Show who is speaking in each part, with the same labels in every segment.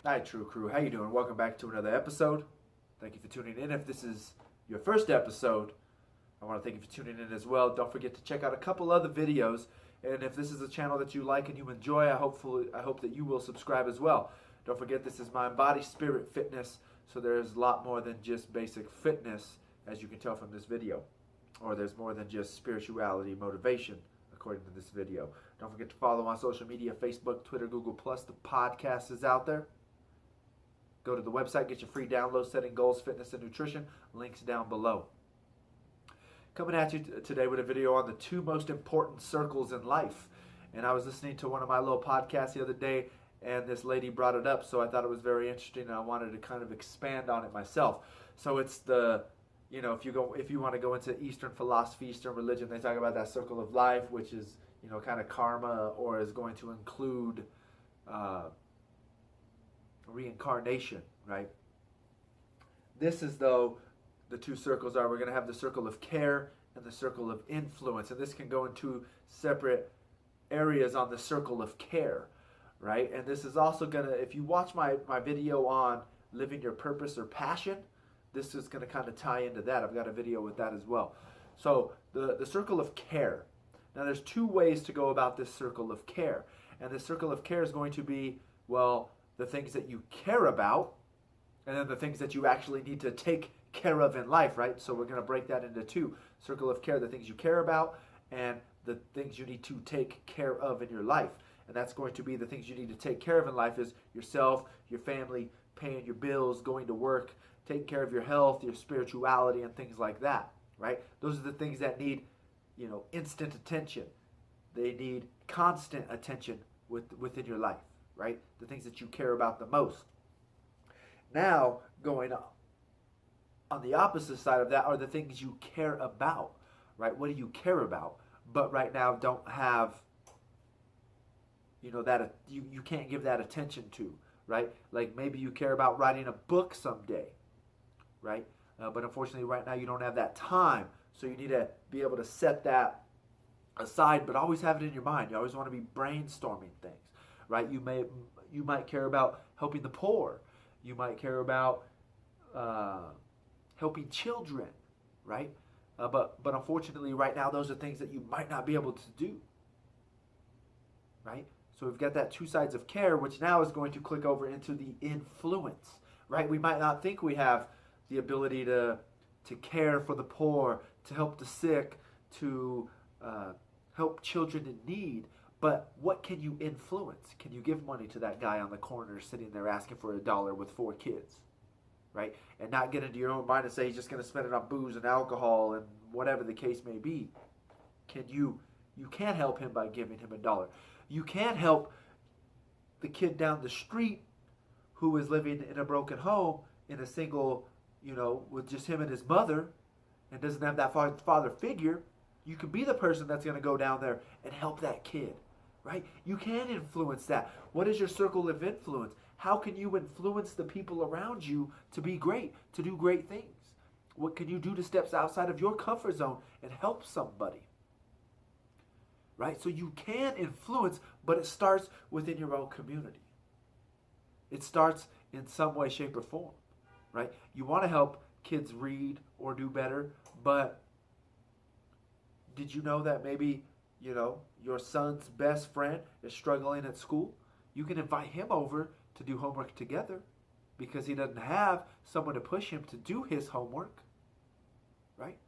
Speaker 1: Hi, True Crew. How you doing? Welcome back to another episode. Thank you for tuning in. If this is your first episode, I want to thank you for tuning in as well. Don't forget to check out a couple other videos. And if this is a channel that you like and you enjoy, I hope that you will subscribe as well. Don't forget, this is Mind, Body, Spirit, Fitness. So there's a lot more than just basic fitness, as you can tell from this video. Or there's more than just spirituality, motivation, according to this video. Don't forget to follow on social media, Facebook, Twitter, Google+. The podcast is out there. Go to the website, get your free download, Setting Goals, Fitness, and Nutrition. Links down below. Coming at you today with a video on the 2 most important circles in life. And I was listening to one of my little podcasts the other day, and this lady brought it up, so I thought it was very interesting, and I wanted to kind of expand on it myself. So it's the, if you want to go into Eastern philosophy, Eastern religion, they talk about that circle of life, which is, kind of karma, or is going to include reincarnation, right? This is, though, the 2 circles are, we're going to have the circle of care and the circle of influence. And this can go into separate areas on the circle of care, right? And this is also going to, if you watch my video on living your purpose or passion, this is going to kind of tie into that. I've got a video with that as well. So the circle of care. Now there's 2 ways to go about this circle of care. And the circle of care is going to be, well, the things that you care about, and then the things that you actually need to take care of in life, right? So we're going to break that into 2. Circle of care, the things you care about, and the things you need to take care of in your life. And that's going to be the things you need to take care of in life is yourself, your family, paying your bills, going to work, taking care of your health, your spirituality, and things like that, right? Those are the things that need, instant attention. They need constant attention within your life, right? The things that you care about the most. Now, going on the opposite side of that are the things you care about, right? What do you care about? But right now don't have, that you can't give that attention to, right? Like maybe you care about writing a book someday, right? But unfortunately right now you don't have that time. So you need to be able to set that aside, but always have it in your mind. You always want to be brainstorming things, right? You might care about helping the poor. You might care about helping children, right? But unfortunately, right now, those are things that you might not be able to do, right? So we've got that 2 sides of care, which now is going to click over into the influence, right? We might not think we have the ability to care for the poor, to help the sick, to help children in need. But what can you influence? Can you give money to that guy on the corner sitting there asking for $1 with 4 kids, right? And not get into your own mind and say he's just going to spend it on booze and alcohol and whatever the case may be. You can't help him by giving him $1. You can't help the kid down the street who is living in a broken home in a single, with just him and his mother and doesn't have that father figure. You can be the person that's going to go down there and help that kid, right? You can influence that. What is your circle of influence? How can you influence the people around you to be great, to do great things? What can you do to step outside of your comfort zone and help somebody? Right? So you can influence, but it starts within your own community. It starts in some way, shape, or form, right? You want to help kids read or do better, but did you know that maybe, your son's best friend is struggling at school? You can invite him over to do homework together because he doesn't have someone to push him to do his homework, right?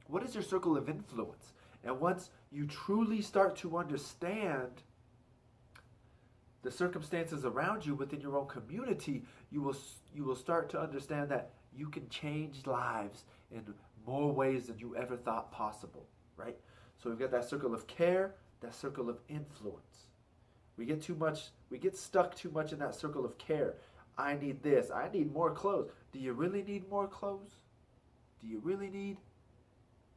Speaker 1: What is your circle of influence? And once you truly start to understand the circumstances around you within your own community, you will start to understand that you can change lives in more ways than you ever thought possible, right? So we've got that circle of care, that circle of influence. We get stuck too much in that circle of care. I need this. I need more clothes. Do you really need more clothes? Do you really need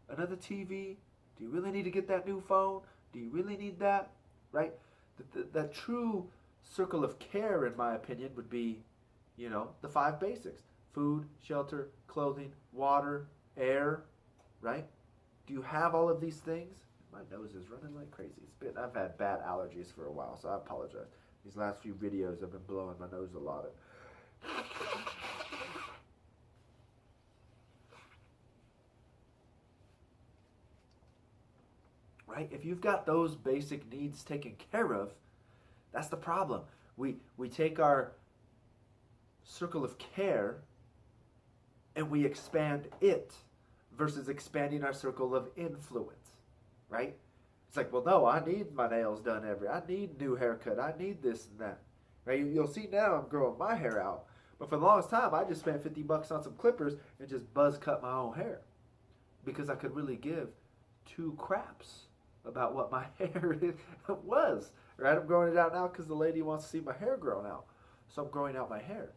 Speaker 1: another TV? Do you really need to get that new phone? Do you really need that? Right? That true circle of care, in my opinion, would be, the 5 basics. Food, shelter, clothing, water, air, right? Do you have all of these things? My nose is running like crazy. I've had bad allergies for a while, so I apologize. These last few videos I've been blowing my nose a lot. Right? If you've got those basic needs taken care of, that's the problem. We take our circle of care and we expand it versus expanding our circle of influence, right? It's like, well, no, I need my nails done I need new haircut. I need this and that, right? You'll see now I'm growing my hair out, but for the longest time I just spent $50 on some clippers and just buzz cut my own hair because I could really give two craps about what my hair was, right? I'm growing it out now because the lady wants to see my hair grown out, so I'm growing out my hair,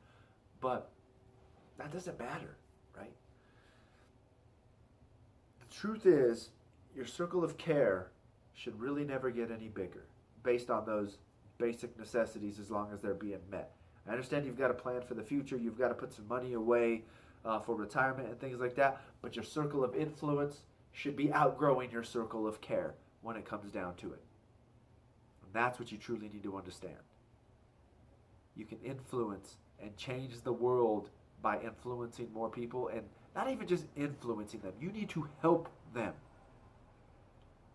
Speaker 1: but that doesn't matter, right? The truth is, your circle of care should really never get any bigger based on those basic necessities as long as they're being met. I understand you've got to plan for the future, you've got to put some money away for retirement and things like that, but your circle of influence should be outgrowing your circle of care when it comes down to it. And that's what you truly need to understand. You can influence and change the world by influencing more people, and not even just influencing them. You need to help them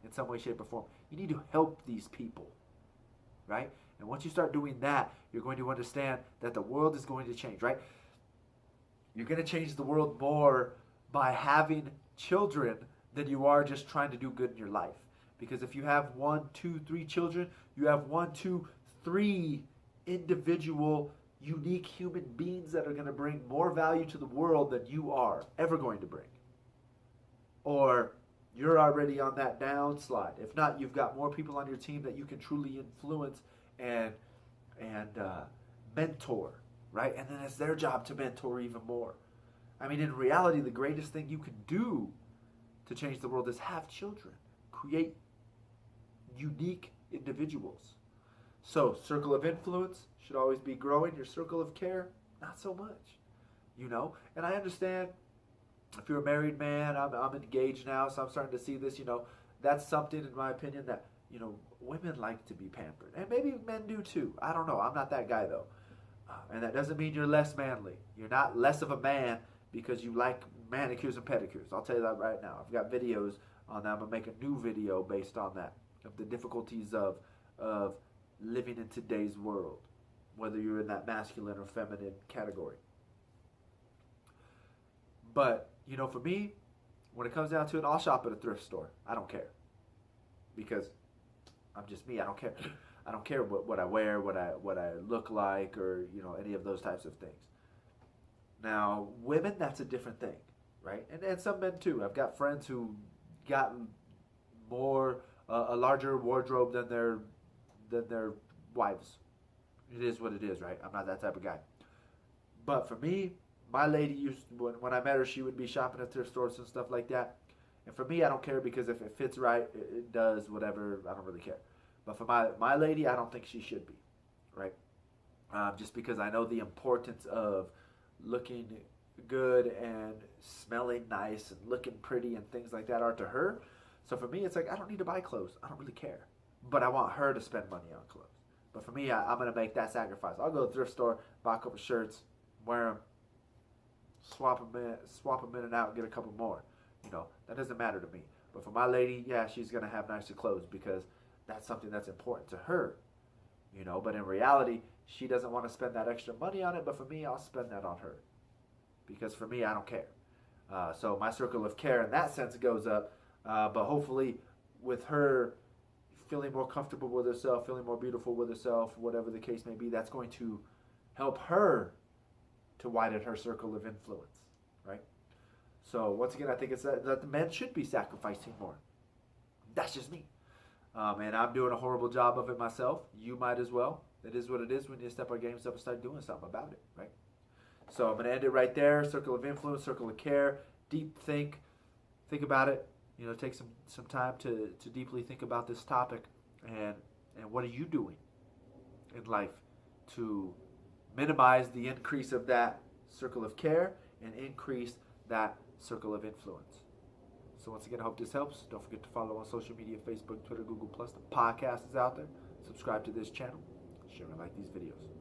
Speaker 1: in some way, shape, or form. You need to help these people, right? And once you start doing that, you're going to understand that the world is going to change, right? You're going to change the world more by having children than you are just trying to do good in your life. Because if you have 1, 2, 3 children, you have 1, 2, 3 individual, unique human beings that are going to bring more value to the world than you are ever going to bring. Or you're already on that downslide. If not, you've got more people on your team that you can truly influence and mentor, right? And then it's their job to mentor even more. I mean, in reality, the greatest thing you can do to change the world is have children. Create unique individuals. So, circle of influence should always be growing. Your circle of care, not so much. You know? And I understand if you're a married man, I'm engaged now, so I'm starting to see this, that's something, in my opinion, that, women like to be pampered. And maybe men do too. I don't know. I'm not that guy, though. And that doesn't mean you're less manly. You're not less of a man because you like manicures and pedicures. I'll tell you that right now. I've got videos on that. I'm going to make a new video based on that, of the difficulties of living in today's world, whether you're in that masculine or feminine category. But, for me, when it comes down to it, I'll shop at a thrift store. I don't care. Because I'm just me. I don't care. I don't care what I wear, what I look like, or, any of those types of things. Now, women, that's a different thing, right? And some men, too. I've got friends who got a larger wardrobe than their wives. It is what it is, right? I'm not that type of guy. But for me, my lady when I met her, she would be shopping at thrift stores and stuff like that. And for me, I don't care because if it fits right, it does, whatever. I don't really care. But for my lady, I don't think she should be, right? Just because I know the importance of looking good and smelling nice and looking pretty and things like that are to her. So for me, it's like, I don't need to buy clothes. I don't really care. But I want her to spend money on clothes. But for me, I'm going to make that sacrifice. I'll go to the thrift store, buy a couple shirts, wear them, swap them in and out, and get a couple more. That doesn't matter to me. But for my lady, yeah, she's going to have nicer clothes because that's something that's important to her. But in reality, she doesn't want to spend that extra money on it. But for me, I'll spend that on her. Because for me, I don't care. So my circle of care in that sense goes up. But hopefully with her feeling more comfortable with herself, feeling more beautiful with herself, whatever the case may be, that's going to help her to widen her circle of influence, right? So once again, I think it's that the men should be sacrificing more. That's just me. And I'm doing a horrible job of it myself. You might as well. It is what it is. We need to step our games up and start doing something about it, right? So I'm going to end it right there. Circle of influence, circle of care. Deep think about it. Take some time to deeply think about this topic. And what are you doing in life to minimize the increase of that circle of care and increase that circle of influence? So once again, I hope this helps. Don't forget to follow on social media, Facebook, Twitter, Google+. The podcast is out there. Subscribe to this channel. share and like these videos.